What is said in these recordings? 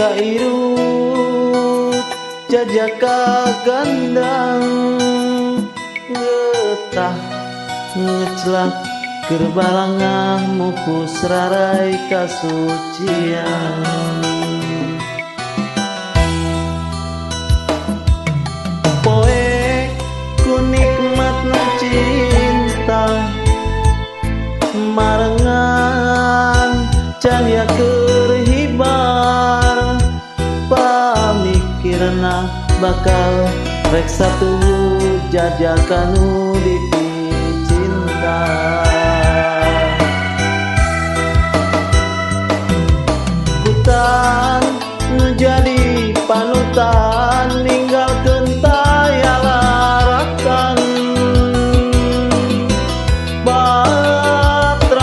kairut jajaka gandang getah ngecelak kerbalangah mukus rarai kasucian poe ku nikmatna cinta marengan cahya kerhibar pamikirna bakal rek satu jajakanu dipicinta kutan menjadi panutan ninggalkeun taya larakan batrawali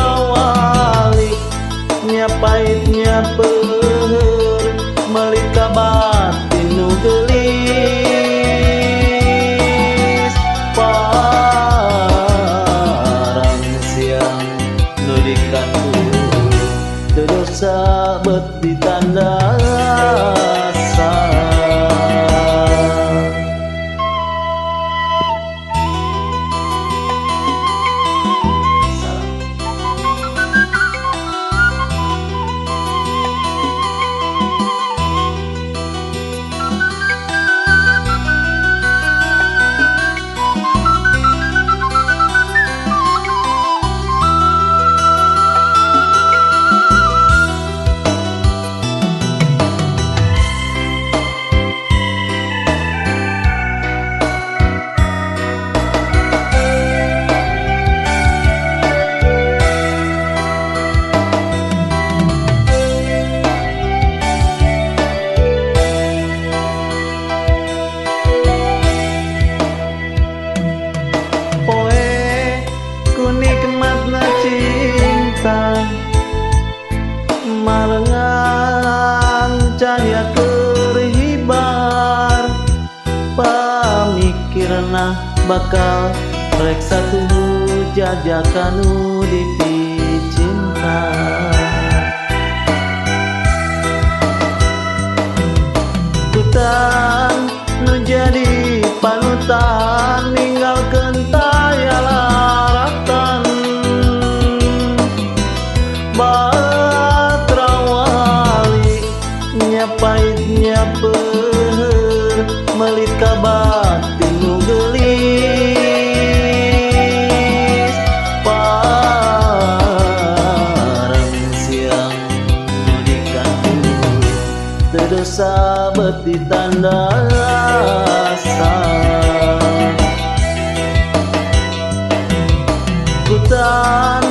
nya pahitnya peuheur meuli ka batin nu geulis parang siang nu dikandung teu dosa beut ditanda marengan cahya kerhibar pamikirna bakal rek satu jajakanu dipicinta kutan nu jadi panutan ninggalkeun taya laratan batrawali nya pahitnya peuheur meuli ka batin nu geulis parang siang nu dikandung teu dosa beut ditanda asa kutan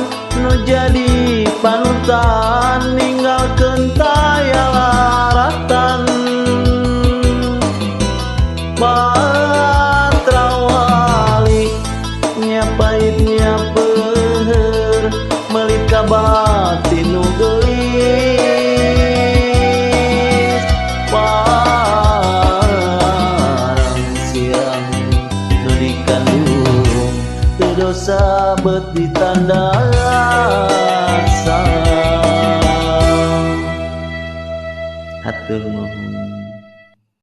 nu jadi panutan ninggalkeun taya laratan batrawali nya pahitnya peuheur meuli ka batin nu geulis parang siang nu dikandung teu dosa beut ditanda hatur nuhun.